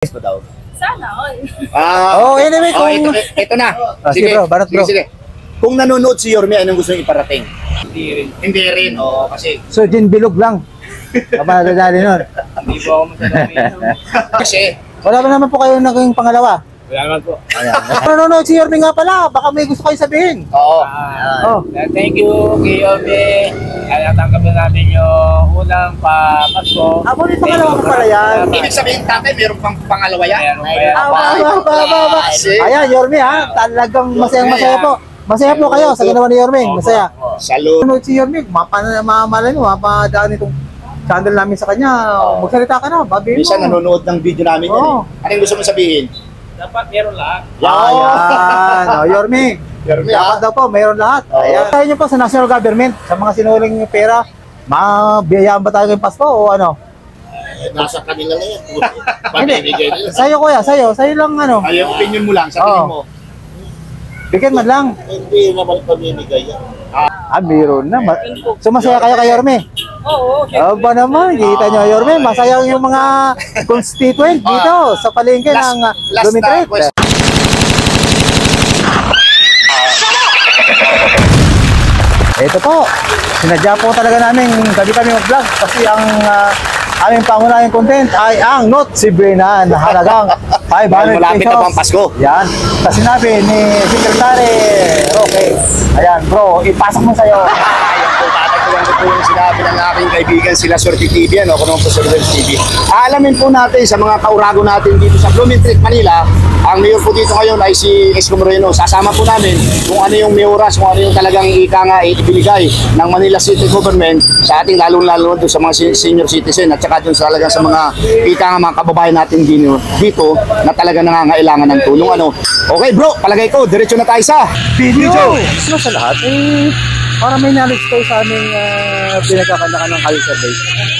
Yes pa daw. Sana all. Anyway, ito na. Sige bro, banat bro. Sige. Kung nanonood si Yorme, anong gusto niyo iparating? Hindi rin. Kasi. So, gin bilog lang. Kapadadali nun. Hindi po ako masadami. Kasi. Wala ba naman po kayo naging pangalawa? Wala naman po. Nanonood si Yorme nga pala. Baka may gusto kayo sabihin. Oo. Thank you kay Yorme. Natanggap na namin yung unang Pasko. Ako may pangalawa ko pala yan. Ibig sabihin, tatay, meron pang pangalawa yan? Ayan, Yorme ha. Talagang masayang-masaya po. Masaya po kayo sa ginawa ni Yorme. Masaya. Salud. Nanonood si Yorme. Mamalay mo. Mapadaan itong channel namin sa kanya. Magsalita ka na. Babi mo. Minsan nanonood ng video namin yan. Anong gusto mo sabihin? Dapat meron lahat. Ayan. Yorme. Yorme, dapat daw po, mayroon lahat. Ayan. Tayo nyo po sa national government, sa mga sinuling pera, mabiyayaan ba tayo ngayong Pasko o ano? Nasa kanila na yan. Pamimigay nila. Sa'yo kuya, sa'yo lang ano. Ay, yung opinion mo lang, sa tingin mo. Bigyan man lang. Hindi naman pamimigay yan. Mayroon na. So masaya kayo kay Yorme? Oo. Aba naman, kita nyo Yorme, masaya yung mga constituent dito sa palengke ng Lumitrate. Ito po, sinadya po talaga namin gabi kami mag-vlog kasi ang aming pangunahing content ay ang Noche Buena na halagang 500 malapit na pang Pasko. Yan, kasi sinabi ni Secretary Roque. Ayan bro, ipasok mo sa'yo. Ayan po yung sinabi ng aking kaibigan sila Swerte TV, ako naman po Swerte TV. Aalamin po natin sa mga kaurago natin dito sa Lumitrate, Manila. Ang mayor po dito ngayon ay si Isko Moreno. Sasama po namin kung ano yung mayoras, kung ano yung talagang ika nga ibinigay ng Manila City Government sa ating lalong-lalo doon sa mga senior citizen at saka doon talagang sa mga ika nga mga kababayan natin dito na talaga nangangailangan ng tulong. Okay bro, palagay ko, diretso na tayo sa video. So sa lahat, para may knowledge kayo sa aming pinagkakandakan ng culture day,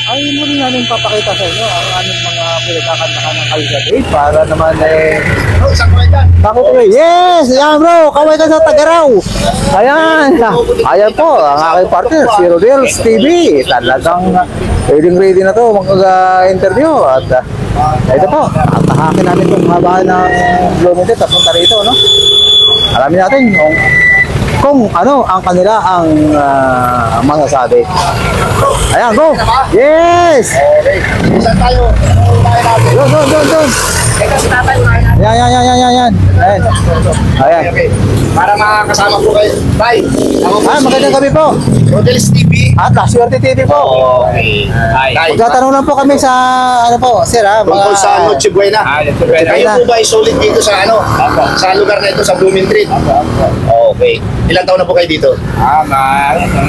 ay muli namin papakita sa inyo ang aming mga pinagkakandakan ng culture day para naman bakit kayo? Yes! Ayan bro! Kaway ka sa Tagaraw! Ayan! Ayan po, ang aking partner, si Rodels TV. Talagang ready na to mag-interview. At ito po, tahakin namin itong haba ng Lumitrate at punta rito, no? Alamin natin kung ano ang kanila ang masasabi. Ayan, go! Yes! Okay. Saan tayo? Doon! Yan. Ayan. Okay. Para makakasama po kayo. Bye! Magandang gabi po. Rodels TV. At Swerte TV po. Okay. Magtatanong lang po kami sa ano po, sir ha? Tungkol sa Noche Buena. Kayo po ba ay solid dito sa sa lugar na ito, sa Lumitrate? Okay. Ilang taon na po kayo dito?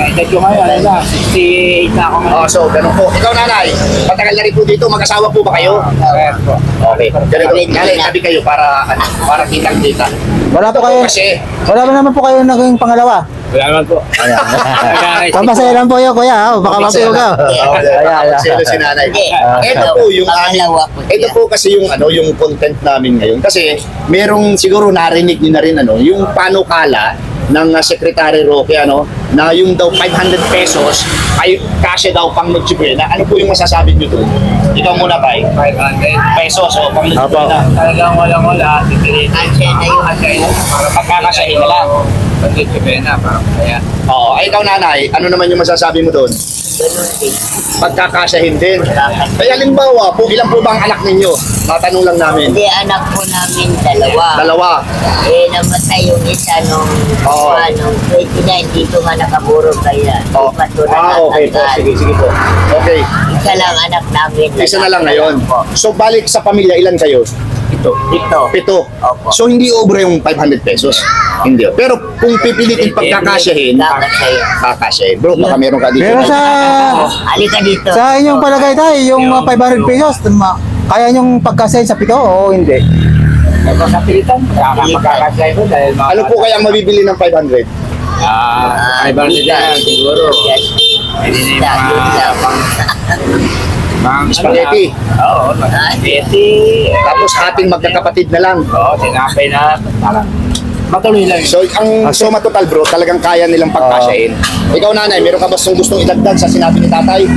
Edad ko ngayon, 68 na ako ngayon. So, ganun po. Ikaw nanay, matagal na rin po dito, mag-asawa po ba kayo? Okay. Nanay, sabi kayo para kitang-kita. Wala ba naman po kayo naging pangalawa? Wala naman po. Pampasaya lang po yun, kuya. Baka mapilog ka. Sino si nanay? Ito po yung ito po kasi yung yung content namin ngayon. Kasi merong siguro narinig niyo na rin yung panukala ng Secretary Roque na yung daw 500 pesos ay kasya daw pang Noche Buena. Ano po yung masasabi niyo doon? Ikaw muna ba? 500 pesos pang Noche Buena. Talagang walang-wala. Para pagkakasyahin na lang. Noche Buena, parang kaya. Oo. Ay, ikaw nanay, ano naman yung masasabi mo doon? Pagkakasyahin din. Kaya halimbawa po, ilan po ba ang anak ninyo? Matanong lang namin. Hindi, anak po namin dalawa. Dalawa. Namatay yung isa nung 29, dito nga nakaburog kaya. Okay po. Sige po. Okay. Isa lang anak namin. Isa na lang ngayon. So, balik sa pamilya, ilan kayo? Pito. Opo. So, hindi obra yung 500 pesos? Hindi. Pero kung pipilitin pagkakasyahin, kakasyahin. Bro, baka meron ka dito. Pero Halika dito. sa inyong palagay tayo, yung 500 pesos, kaya nyong pagkasayin sa pito o hindi? Kapilitan, magkakasya ko dahil mga... Ano po kaya ang mabibili ng 500? 500 yan, siguro. Hindi na yung Spaghetti. Oo, spaghetti. Tapos ating magkakapatid na lang. Oo, tinapay na. Parang matuloy lang. So, ang suma total bro, talagang kaya nilang pagkasyahin. Ikaw nanay, meron ka ba gustong idagdag sa sinabi ni tatay?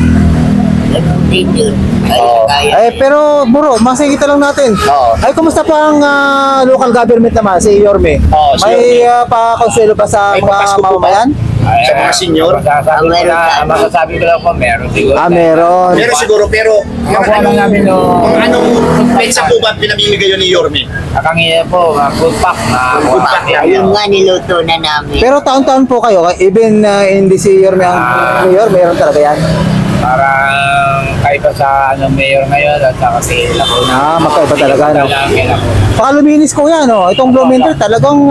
Din yun. Oo. Ay, pero bro, masingita lang natin. Oo. Ay, kumusta pa ang local government naman, si Yorme? Oo, si May pa-konsuelo ba sa May mga papasko po ba? mamamayan? Sa mga senior? Masasabi ko lang po, meron siguro. Meron. Meron siguro, pero Makuha lang namin kung anong pensa po ba pinamimigay yun ni Yorme? Akangin po, food pack. Food pack lang. Yung nga niluto na namin. Pero taon-taon po kayo, even hindi si Yorme ang mayor, meron talaga yan. Parang kaiba sa mayor ngayon at saka si Lacuna. Magkaiba talaga, no? Baka luminis ko yan, no? Itong Bloomington, talagang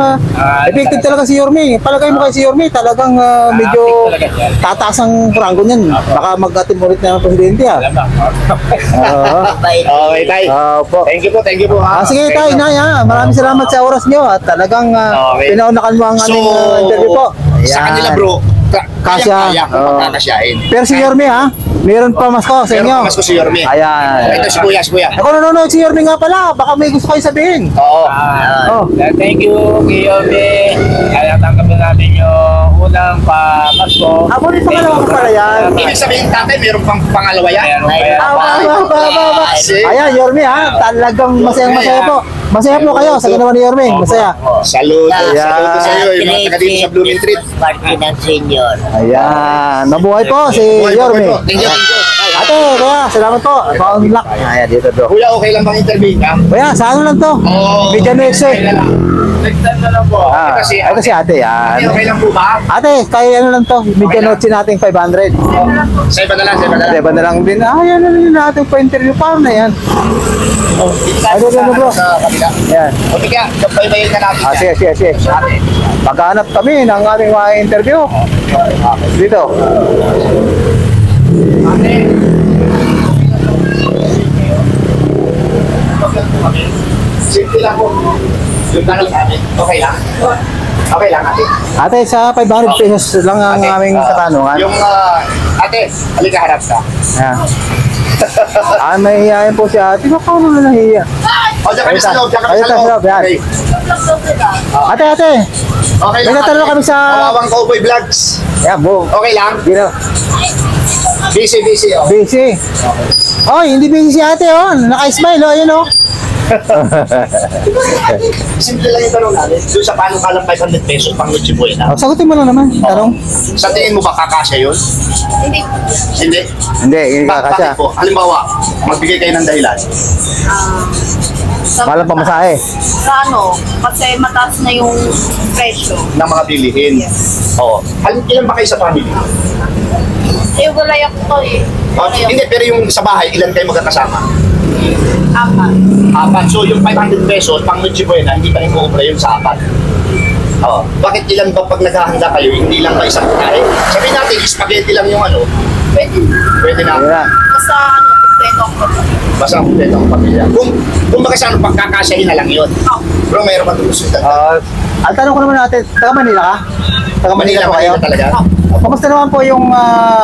effective talaga si Yorme. Palagay mo kay si Yorme, talagang medyo tataas ang rango niyan. Baka mag-atin ulit na ng presidente, ah. Alam ba? Oo. Mabait. Okay, tay. Opo. Thank you po. Sige tayo, Nay, ha. Maraming salamat sa oras nyo at talagang Okay. pinaunakan mo ang aming interview po. Sa Ayan. kanila bro, Kasya. kaya kung Oo. pagkakasyahin. Pero si Yorme, ha? Meron pa mas ko sa Meron inyo. pa mas ko si Yorme. Ayan. Ito si kuya. Ako nanonood si Yorme nga pala. Baka may gusto kayo sabihin. Oo. Oh. Thank you, Kiyomi. Kaya tanggapin namin yung unang pamasko. Ako rin pangalawa ko pala yan. Ibig sabihin tatay, meron pang pangalawa yan? Meron pa yan. Ba. Ayan, Yorme, ha? Talagang masaya po. Masaya po kayo sa ginawa ni Yorme. Masaya. Saludo Ayan. sa iyo, yung mga taga dito sa Blooming Street. Party ng senior. Ayan. Mabuhay po si Buhay po, Yorme. buhay po. Thank you. Ate, kaya, salamat po. Found luck. Ayan, dito bro. Kuya, okay lang bang interview ka? Kuya, sa ano lang to? Medyo next eh. Next time na lang po. Ito si ate, yan. Okay lang po ba? Ate, kaya ano lang to? Medyo notes natin 500. Sa iba na lang. Diba na lang din? Yan na lang natin pa interview. Paano na yan? Ano bro? Sa kabila. Yan. O tiga, kapay-bayin na natin yan. Sige. Maghanap kami ng aming mga interview. Dito. Simple lang po. Yung tanong sa amin, okay lang? Okay lang ate. Ate, sa 500 pesos lang ang Ate, aming katanungan. Yung, ate, halika harap ka. Yan. May hiyain po si ate. Baka ano na nahiya? O, dyan kami sa loob, Ayun sa loob, yan. Okay. Ate. Okay May lang. natanong kami sa- Kawawang Cowboy Vlogs. Yan, bo. Okay lang? Dito. Busy, oh. Busy. Oy, hindi busy si ate, oh. Naka-smile, oh. Ayun, oh. Simple lang yung tanong natin. Doon sa paano kalang 500 pesos pang Noche Buena. Sagutin mo lang naman. Tanong. Sa tingin mo ba kakasya yun? Hindi. Hindi, hindi kakasya. Bakit po? Halimbawa, magbigay kayo ng dahilan. Walang pamasahe. Sa ano, kasi mataas na yung presyo. Ng mga bilihin. Oo. Ilan ba kayo sa family? Eh, wala yung to eh. Hindi, pero yung sa bahay, ilan kayo magkakasama? Apat. Apat. So, yung 500 pesos, pang Noche Buena, hindi pa rin kukumpra yun sa apat. Oo. Bakit ilan ba pag naghahanda kayo, hindi lang ba isang pagkain? Sabihin natin, spaghetti lang yung ano. Pwede. Pwede na. Ayun na. Basta ano, kumpleto ang pagkain. Basta ang kumpleto ang pamilya. Kung baka sa ano, pagkakasyahin na lang yun. Bro, mayroon pa tumusunod. Ang tanong ko naman natin, taga Manila ka? Taga Manila po kayo? talaga. Kamusta naman po yung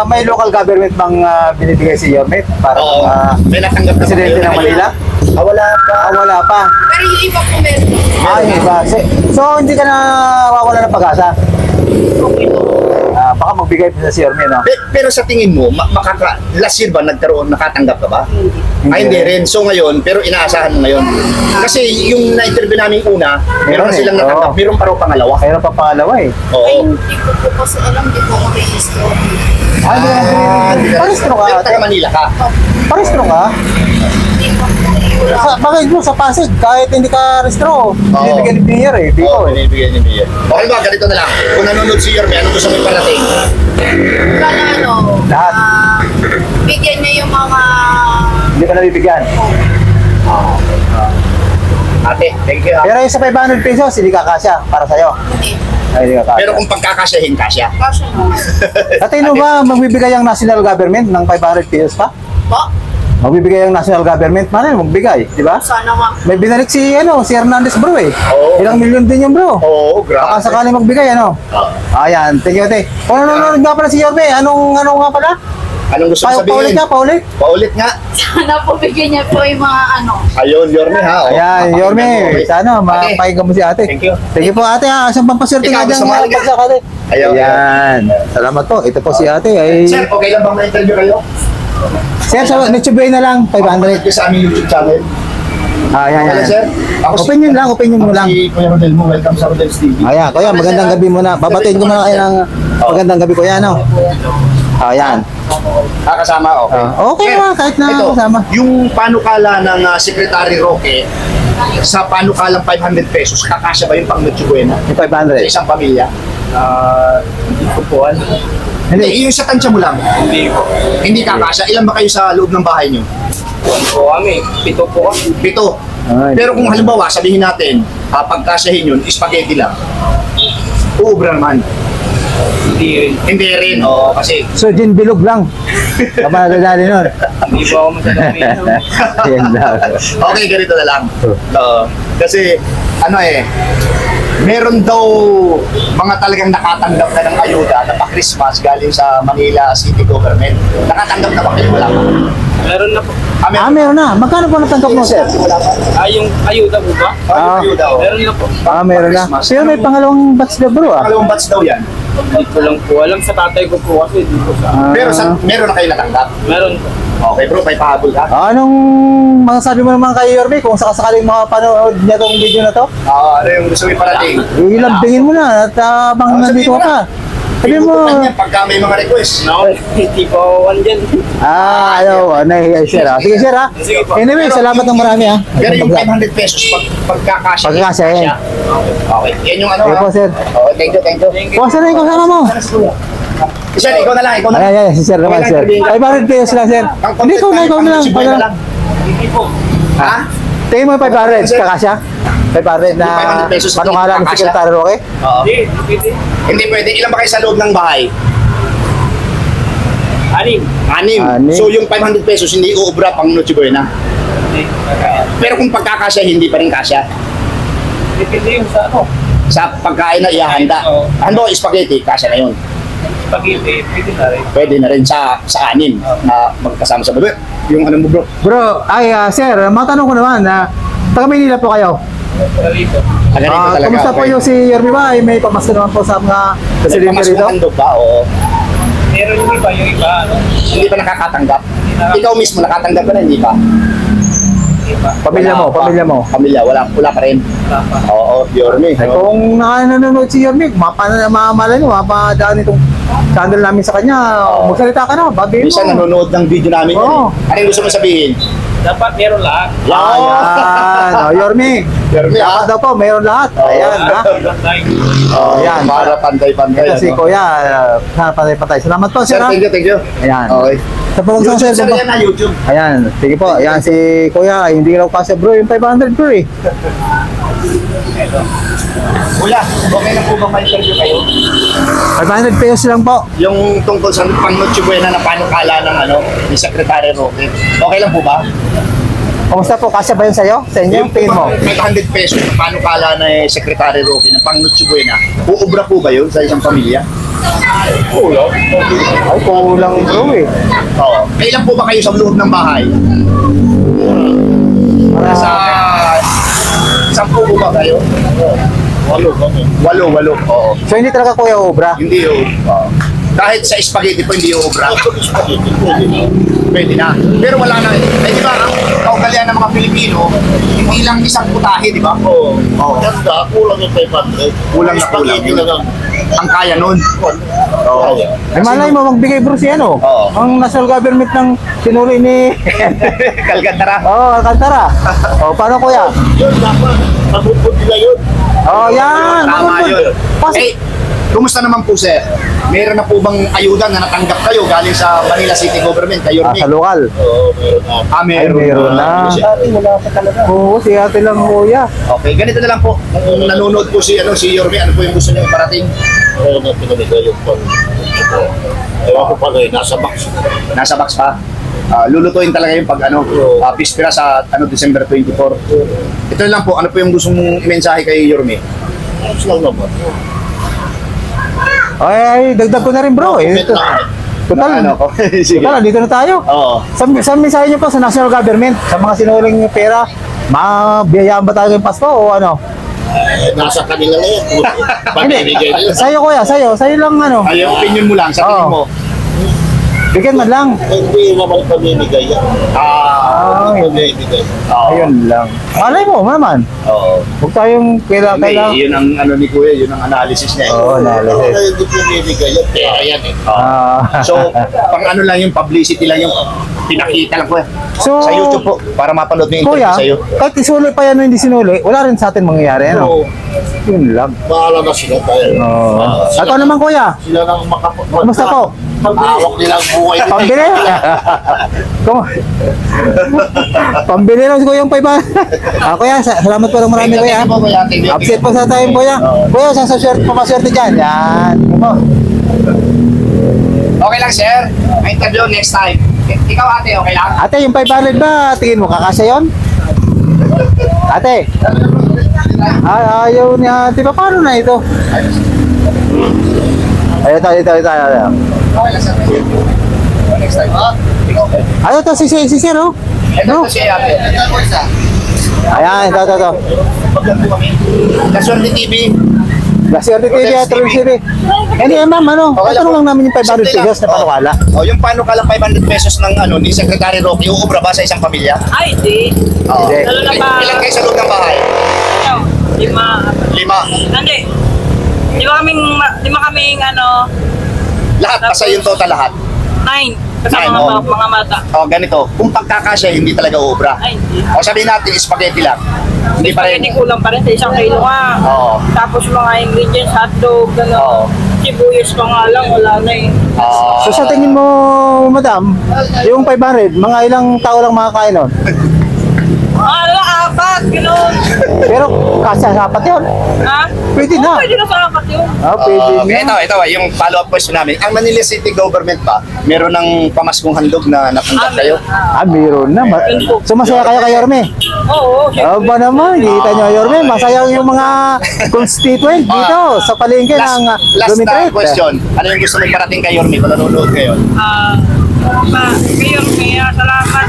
may local government bang binibigay si Yorme para Oo. May natanggap na ba presidente kayo? ng Manila? Wala pa. Wala pa. Pero yung iba po meron. Iba. So, hindi ka na wawala ng pag-asa? Okay to. Baka magbigay pa si Yorme, no? Pero sa tingin mo, last year ba nakatanggap ka ba? Ay, hindi rin. So ngayon, pero inaasahan mo ngayon. Kasi yung na-interview namin una, meron na silang natanggap. Oo. Meron pa raw pangalawa. Mayroon pa pangalawa eh. Ay, Oo. hindi ko po kasi alam, hindi ko makikistro. Parestro ka, Pero ate? taga Manila ka. Parestro ka? Hindi ko Bakit mo sa Pasig, kahit hindi ka restro, binibigyan ni Mayor eh. Di Oo, ko eh. binibigyan ni Mia. Okay ba, ganito na lang. Kung nanonood si Yorme, anong gusto mo iparating? Kala ano, Lahat. bigyan niya yung mga Hindi pa nabibigyan. Ate, thank you. Pero yung sa 500 pesos, hindi kakasya para sa'yo. hindi. Ay, hindi kakasya. Pero kung pagkakasyahin, kasya. Kasi no. Sa tingin mo ba magbibigay ang national government ng 500 pesos pa? Po, Magbibigay ang national government, man magbigay, di ba? sana nga. May binalik si Hernandez bro eh. Oo. Ilang milyon din yung bro. Oo, Baka grabe. sakali magbigay, ano? Ayan, thank you, ate. Kung nanonood nga pala si Yorme, ano nga pala? Anong gusto mo Paulit sabihin? ka, paulit. Paulit nga. Sana po bigyan niya po yung mga ano. Ayun, Yorme ha. Oo. Ayan, Yorme, Okay. sana Ate, mapakinggan mo si ate. Thank you. Thank you po ate ha, isang pampaswerte Ikaw, nga dyan gusto mo nga halika? bagsak ate. Ayaw. Ayan, salamat po. Ito po si ate ay... Sir, okay lang bang na-interview kayo? Sir, sa Nitsubuhay na lang, 500. Sa aming YouTube channel. Yan, Okay, sir? Ako si- Opinion lang, opinion mo Ako lang. si Kuya Rodel mo. Welcome sa Rodel's TV. Ayan, kuya, magandang gabi muna. Babatiin ko muna kayo ng magandang gabi, kuya, no? Ayan. Kasama, okay. Okay Sir, naman, kahit na ito, kasama. yung panukala ng Secretary Roque, sa panukalang 500 pesos, kakasya ba yung pang Noche Buena Yung sa 500. isang pamilya? Hindi ko po alam. Hindi, yung sa tansya mo lang. Hindi po. Hindi kakasya. Ilan ba kayo sa loob ng bahay nyo? Ano po kami? 7 po kami. 7. Ay. Pero kung halimbawa, sabihin natin, pagkasyahin yun, spaghetti lang. Uubra naman. Hindi rin. Hindi rin, oo, kasi So, gin bilog lang. Kapaladali nun. Hindi po ako masadami. Ayan lang. okay, ganito na lang. Kasi, meron daw mga talagang nakatanggap na ng ayuda na pa-Christmas galing sa Manila City Government. Nakatanggap na ba kayo? Wala pa. Meron na po. Meron na. Magkano po natanggap mo, sir? Yung ayuda po ba? Ayuda, oh. Meron na po. Meron na. Pero may pangalawang batch na, bro, Pangalawang batch daw yan. Hindi ko lang po alam sa tatay ko po kasi hindi ko sa... Pero meron na kayo natanggap. Meron po. Okay bro, may pahabol ka. Anong masasabi mo naman kay Yorme kung sakasakaling makapanood niya tong video na to? Ano yung gusto mo iparating? Ilambingin mo na at habang nandito ka pa. Sabi mo, Pagka may mga request. No, hindi po ako andyan. nahihiya sir ha. Sige sir ha. Sige po. Anyway, salamat ng marami ha. Pero yung 500 pesos pagkakasya. Pagkakasya. Okay. Yan yung ano. Okay po, sir. Okay, thank you, thank you. Sir, ikaw sama mo. Sir, ikaw na lang, ikaw na lang. Ay, si sir naman, sir. 500 pesos lang, sir. Hindi, ikaw na lang. Hindi po. Ha? Tingin mo 500, kakasya? 500 na 500 pesos na panungalan ng kakasya? Secretary Roque? Oo. Hindi, pwede. Hindi pwede. Ilan ba kayo sa loob ng bahay? Anim. 6. So yung 500 pesos hindi uubra pang Noche Buena. Hindi. Pero kung pagkakasya, hindi pa rin kasya. Depende yung sa ano. Sa pagkain na ihahanda. Oo. Ano, spaghetti, kasya na yun. Spaghetti, pwede na rin. Pwede na rin sa 6 na magkasama sa bebe. Yung ano mo bro. Bro, sir, matanong ko naman na taga Manila po kayo. Dito. Taga rito talaga. Kumusta po okay. yung si Yorme ba? May pamasko naman po sa mga May residente pamas dito? mo handog ba? Oo. Meron yung iba, ano. Hindi pa nakakatanggap. Ikaw mismo nakatanggap ka na, hindi pa? Iba. Pamilya mo, pamilya mo. Pamilya, wala pa rin. Wala pa. Oo, Yorme. Ay, kung nanonood si Yorme, mamala nyo, mapadaan itong channel namin sa kanya, magsalita ka na, babihin mo. Minsan nanonood ng video namin yan. Oo. Ano yung gusto mo sabihin? Dapat meron lahat. Ayan, Yorme. Yorme, Dapat daw po, mayroon lahat. Ayan, ha? Ayan. Para pantay-pantay. Ito si Kuya, patay-patay. Salamat po, sir, Sir, ha? thank you. Ayan. Okay. Sa pagkakasama, YouTube sir, sir yan na, YouTube. Ayan, sige po. Ayan si Kuya, hindi raw kasi bro, yung 500 bro eh. Kuya, okay na po ba ma-interview kayo? 500 pesos lang po. Yung tungkol sa pang Noche Buena na panukala ng ni Secretary Roque. Okay lang po ba? Kumusta po? Kasya ba yun sa'yo? Sa inyo? Tingin mo? 500 pesos na panukala ni Secretary Roque ng pang Noche Buena. Uubra po ba yun sa isang pamilya? Kulang. Ay, kulang bro eh. Oo. Kailan po ba kayo sa loob ng bahay? Sa... Sampu po ba kayo? 8. 8. Oo. So hindi talaga Kuya obra? Hindi yun. Kahit sa spaghetti po hindi yung obra. Pwede na. Pero wala na. Eh di ba, ang kaugalian ng mga Pilipino, hindi lang isang putahe, di ba? Oo. Ganda, kulang yung 500. Kulang na kulang. Spaghetti na lang. Ang kaya nun. Oo. Ay malay mo magbigay bro si ano? Oo. Ang national government ng sinuli ni Kalgandara. Alcantara. Paano Kuya? Yun, dapat. Mabubod nila yun. Yan. Tama yun. Pas- Eh, kumusta naman po, sir? Meron na po bang ayuda na natanggap kayo galing sa Manila City Government, kayo rin? sa lokal. Oo, meron na. Meron na. Wala pa talaga. Oo, si ate lang Kuya. Okay, ganito na lang po. Kung nanonood po si Yorme, ano po yung gusto niyo parating? Meron na pinamigay yung pang... Ewan ko pala eh, nasa box. Nasa box pa. Lulutuin talaga yung pag pispira sa December 24. Ito lang po, ano po yung gusto mong mensahe kay Yorme? Ayos lang naman. Ay, dagdag ko na rin bro. Eh. Comment lang. Total, Ano ko? Sige. total, dito na tayo. Oo. Sa mensahe niyo po sa national government, sa mga sinuling pera, mabiyayaan ba tayo yung Pasko o ano? Eh, nasa kanila na yan. Pamimigay nila. Sa'yo Kuya, sa'yo lang ano. Ay, yung opinion mo lang, sabihin Oo. mo. Bigyan man lang. Hindi naman pamimigay yan. Ay, Pamimigay. ayun lang. Malay mo naman. Oo. Huwag tayong kailangan. Yun ang ano ni Kuya, yun ang analysis niya. Oo, analysis. Hindi pamimigay yan. Kaya yan eh. So, pang ano lang yung publicity lang yung pinakita lang Kuya. So, Sa YouTube po, para mapanood mo yung Kuya, interview sa'yo. kahit isuli pa yan o hindi sinuli, wala rin sa atin mangyayari, ano? Oo. Yun lang. Bahala na sila tayo. Oo. At ano naman, Kuya? Sila nang makapag... Kumusta po? Hawak nilang buhay. Pambili? Pambili lang si Kuya yung 500. Kuya, salamat po ng marami, Kuya. Thank you po, Kuya. Thank you. Upset po sa tayo, Kuya. Kuya, saan sa swerte, pamaswerte dyan? Yan. Yun po. Okay lang, sir. May interview next time. Ikaw, ate, okay lang? Ate, yung 500 ba, tingin mo, kakasya yun? Ate, ayaw niya. Di ba, paano na ito? Ay, ito. Okay lang, sir. Next time. Ano to, si Sir, oh? No? Ito si ate. Ayan, ito. Kaswerte TV. Swerte TV at True City. Hindi, ma'am, ano? Okay lang Ito po. lang namin yung 500 Simple lang. pesos na panukala. Oh, yung panukala 500 pesos ng ano ni Secretary Roque, uubra ba sa isang pamilya? Ay, di. Oo. Hindi. Lalo na ba? Ilan kayo sa loob ng bahay? Ano? 5. 5. Hindi. Lima kaming ano, Lahat, basta yung total lahat. 9. Kasi Nine, mga, oh. mga mata. Oh, ganito. Kung pagkakasya, hindi talaga uubra. Ay, hindi. O sabihin natin, spaghetti lang. Hindi pa rin. Spaghetti kulang pa rin sa isang kilo nga. Oo. Tapos mga ingredients, hotdog, Oo. gano'n. Sibuyas pa nga lang, wala na eh. So sa tingin mo, madam, yung 500, mga ilang tao lang makakain nun? Ala, 4, gano'n. Pero kasya sapat yun. Ha? Pwede na. Pwede na sa 4 yun. Pwede na. Ito, yung follow-up question namin. Ang Manila City Government ba, meron ng pamaskong handog na natanggap kayo? Meron na. So masaya kayo kay Yorme? Oo, Ba naman, kita nyo Yorme, masaya yung mga constituent dito sa palengke ng last Lumitret. question. Ano yung gusto mong parating kay Yorme kung nanonood kayo? Ngayon, kaya salamat.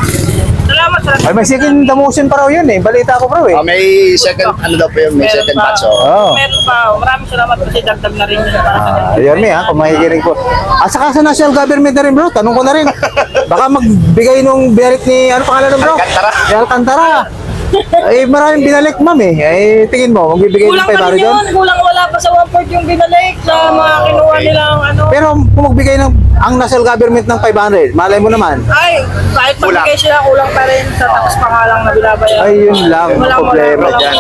Salamat. Ay, may second demotion pa raw yun eh. Balita ko bro eh. May second, ano daw po yung may second batch. Oo. Meron pa. Maraming salamat kasi dagdag na rin yun para sa ganito. Yorme ha, kung makikinig ko. At saka sa national government na rin bro, tanong ko na rin. Baka magbigay nung biyarik ni, ano pangalan ng bro? Alcantara. Ni Alcantara. Ay, maraming binalik ma'am eh. Ay, tingin mo, magbibigay ng Kulang pa 500 rin doon? yun. Kulang wala pa sa 1/4 yung binalik sa mga kinuha nilang ano. Pero kung magbigay ng ang national government ng 500, malay mo naman. Ay, kahit Kulang. magbigay sila, kulang pa rin sa tax pa nga lang na binabayaran. Ay, yun lang ang Wala, problema wala. dyan.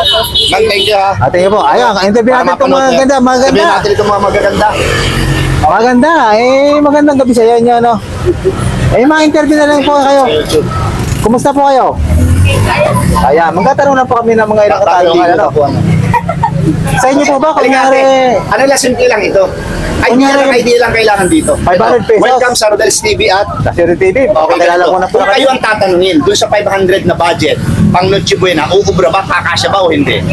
Ma'am, thank you ha. Ate po, ayun, interview natin itong mga ganda, Sabihin natin itong mga magaganda. Maganda, magandang gabi sa inyo, no? Mga interview na lang po kayo. Kumusta po kayo? Ayan, magtatanong lang po kami ng mga ilang katanungan, ano? Sa inyo po ba, kunyari, Ano lang, simple lang ito. Idea lang kailangan dito. 500 pesos. Welcome sa Rodel's TV at Sir TV, pakilala ko na po kung na kayo kayo. ang tatanungin, dun sa 500 na budget, pang Noche Buena, uubra ba, kakasya ba o hindi?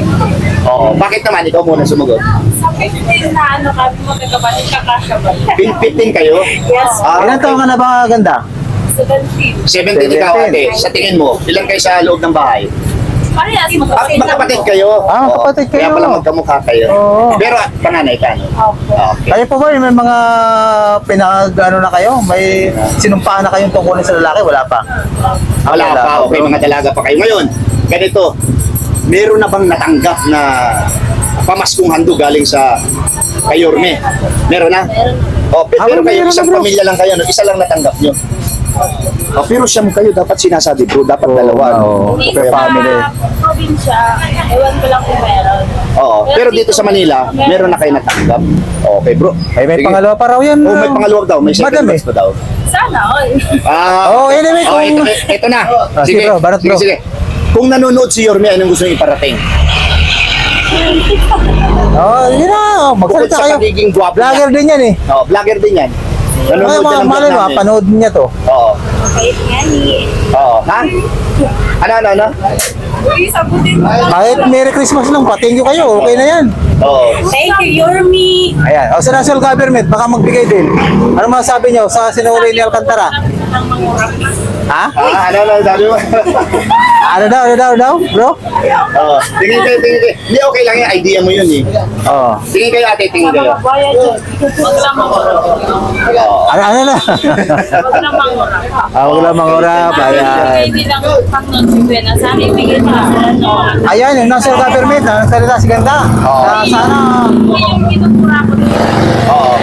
Oo. Bakit naman? Ikaw muna sumagot. Sa 15 na ano kami mo nagkabalik kakasya ba? 15 kayo? Yes. Ilan taon ka na ba ganda? 17. 17 ikaw, ate. Sa tingin mo, ilan kayo sa loob ng bahay? Parehas mo Magkapatid kayo. Ah, Oo. magkapatid kayo. Kaya pala magkamukha kayo. Oo. Pero panganay ka, no? Okay. Kayo po ba, may mga pinag-ano na kayo? May sinumpaan na kayong tungkulin sa lalaki? Wala pa? Wala pa, okay, mga dalaga pa kayo. Ngayon, ganito, meron na bang natanggap na pamaskong handog galing sa kay Yorme? Meron na? Pero kayo, meron na, isang bro. pamilya lang kayo, no? Isa lang natanggap nyo. Pero siyam kayo, dapat sinasabi bro, dapat dalawa. No? Hindi Okay, sa family. probinsya, ewan ko lang kung meron. Oo, pero dito sa Manila, meron na kayo natanggap. Okay bro. May Sige. pangalawa pa raw yan. Oh, may pangalawa daw, may second Madam, batch pa daw. Sana all. Anyway, kung... Ito na. sige bro, barat bro. Sige. Kung nanonood si Yorme, anong gusto niyo iparating? Yun na. Bukod Magsalita sa kayo. pagiging gwapo Vlogger din yan eh. Oo, vlogger din yan. Nanonood Mga yan ng vlog malay mo, namin. panood niya to. Oo. Kahit nga ni. Oo. Ha? Ano? Uy, sabutin mo. Kahit Merry Christmas lang pa, thank you kayo. Okay na yan. Oo. Thank you, Yorme. Ayan. Sa national government, baka magbigay din. Ano masasabi niyo sa sinuli ni Alcantara? Ang mangurap. Ha? Ano, sabi mo? Ano daw, bro? Oo. Tingin kayo. Hindi, okay lang yung idea mo yun eh. Oo. Tingin kayo ate, tingin kayo. Ano na? Huwag na mangura. Huwag lang mangurap. Ayan. Hindi lang pang non-sibena. Sana ibigay na sa ano. Ayan, yung nasa government, nagsalita si Ganda. Sana. Yung kinukura ko dito. Oo.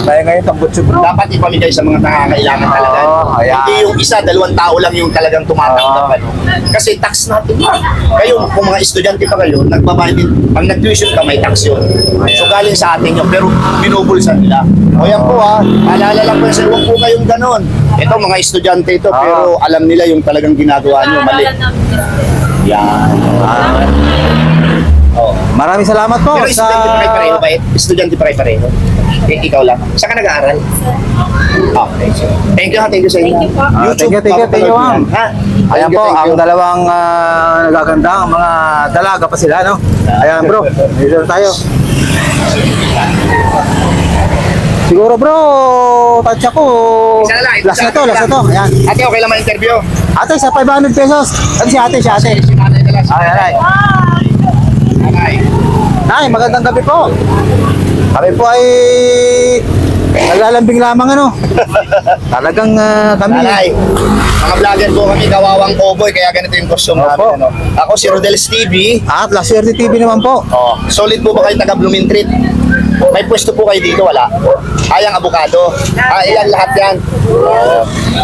Kaya ngayon, tambutso bro. Dapat ipamigay sa mga nangangailangan talaga. Ayan. Hindi yung isa, 2 tao lang yung talagang tumatanggap. Ano. Kasi tax natin ba? Kayo, kung mga estudyante pa kayo, nagbabayad din. Pag nag-tuition ka, may tax yun. So galing sa atin yun, pero binubulsan nila. O yan po alala lang po sa huwag po kayong ganon. Ito, mga estudyante ito, pero alam nila yung talagang ginagawa nyo, mali. Yan. Maraming salamat po Pero estudyante pa kayo pareho ba? Estudyante pa kayo pareho? Ikaw lang. Saan ka nag-aaral? Okay. Thank you sa inyo. Thank you, ma'am. Ha? Ayan po, ang dalawang nagaganda, ang mga dalaga pa sila, no? Ayan bro, dito na tayo. Siguro bro, tansya ko. Isa na lang. Last na to. Ayan. Ate, okay lang ma-interview? Ate, sa 500 pesos. Ano si ate? Ay. Nay, magandang gabi po. Kami po ay naglalambing lamang ano. Talagang kami. Nanay, mga vlogger po kami, kawawang cowboy, kaya ganito yung costume Opo. namin. Ano? Ako si Rodel's TV. At La Suerte TV naman po. Solid po ba kayo taga Blooming Treat? May pwesto po kayo dito, wala? Ayang abukado. Iyan lahat yan.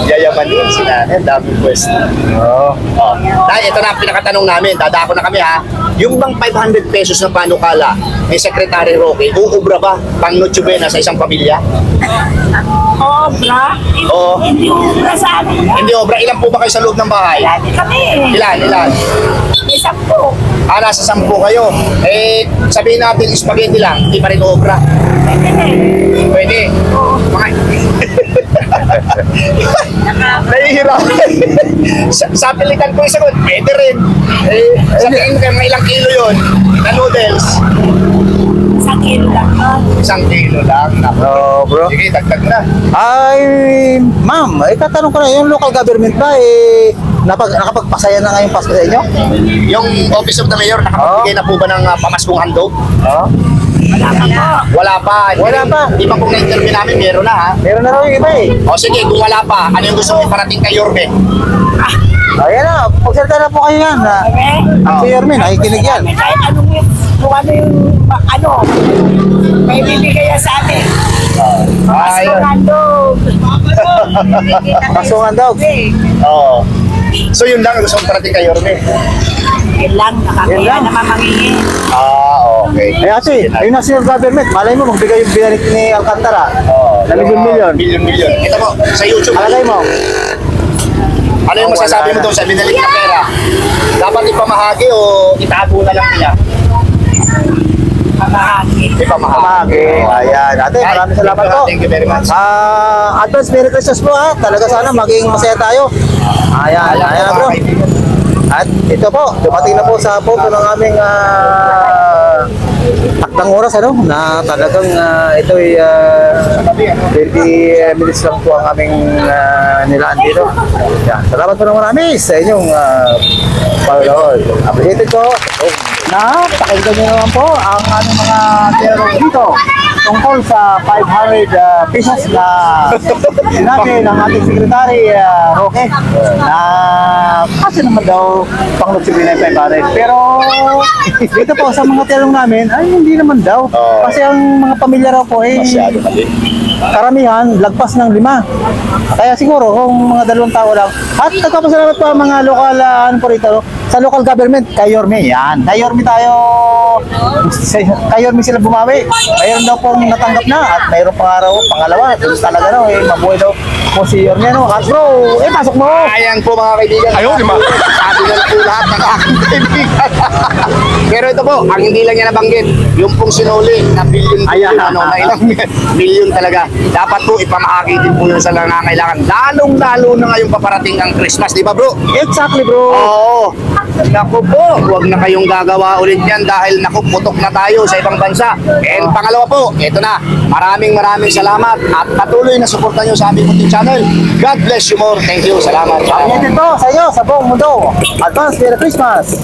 Yayamanin sila. Daming pwesto. Dahil ito na ang pinakatanong namin. Dadako na kami ha. Yung bang 500 pesos na panukala ni Secretary Roque, uubra ba pang Noche Buena sa isang pamilya? Obra? Oo. Hindi obra sa amin. Hindi obra. Ilan po ba kayo sa loob ng bahay? Lagi kami. Ilan? May 10. Nasa 10 kayo. Sabihin natin, spaghetti lang. Hindi pa rin obra. Pwede. Nahihirapan. Sa pilitan ko isagot, pwede rin. Sabihin kayo, mga ilang kilo yun na noodles. 1 kilo lang. 1 kilo lang. Bro. Sige, dagdag na. Ay, ma'am, tatanong ko na, yung local government ba, nakapagpasaya na ngayong Pasko sa inyo? Yung Office of the Mayor, nakapagbigay na po ba ng pamaskong handog? Wala pa. Di ba kung na-interview namin, meron na ha? Meron na raw yung iba O sige, kung wala pa, ano yung gusto mo parating kay Yorme? Ayan na, pagsalita na po kayo yan. Si Yorme, nakikinig yan. Kahit ano, may bibigay yan sa amin. Pasungan daw. Oo. So yun lang, gusto mong parating kay Yorme? Yun lang, nakakaya naman mangingi. Okay. Ay ate, ayun na national government, malay mo, magbigay yung binalik ni Alcantara. Na milyon-milyon. Milyon. Kita mo, sa YouTube. Alagay mo. Ano yung masasabi mo doon sa binalik na pera? Dapat ipamahagi o itago na lang nila? Ipamahagi. Ayan. Ate, maraming salamat po. Thank you very much. Advance Merry Christmas po ha. Talaga sana maging masaya tayo. Ayan na bro. At ito po, dumating na po sa punto ng aming takdang oras ano, na talagang ito ay 20 minutes lang po ang aming nilaan dito. Yan. Salamat po ng marami sa inyong panonood. Appreciated po. Na, pakinggan nyo naman po ang aming mga terong dito tungkol sa 500 pesos na sinabi ng ating Secretary Roque na kasi naman daw pang Noche Buena 500. Pero dito po sa mga terong namin ay hindi naman daw kasi ang mga pamilya raw po Masyado mali. karamihan lagpas ng 5. Kaya siguro kung mga 2 tao lang. At nagpapasalamat po ang mga lokal po rito sa local government, kay Yorme. Yan. Kay Yorme tayo. Kay Yorme sila bumawi. Mayroon daw pong natanggap na at mayroon pangalawa. Talaga daw mabuhay daw po si Yorme. At bro, pasok mo. Ayan po mga kaibigan. Ayun, di ba? Sabi na po lahat ng aking kaibigan. Pero ito po, ang hindi lang niya nabanggit, yung pong sinuli na billion, na ilang billion talaga. Dapat po ipamahagi din po yun sa nangangailangan. Lalong-lalo na ngayong paparating ang Christmas, di ba bro? Exactly bro. Oo. Naku po, huwag na kayong gagawa ulit yan dahil naku, putok na tayo sa ibang bansa. And pangalawa po, ito na, maraming salamat at patuloy na suportan nyo sa aming munting channel. God bless you more. Thank you. Salamat. Yan din to sa iyo, sa buong mundo. Advance Merry Christmas!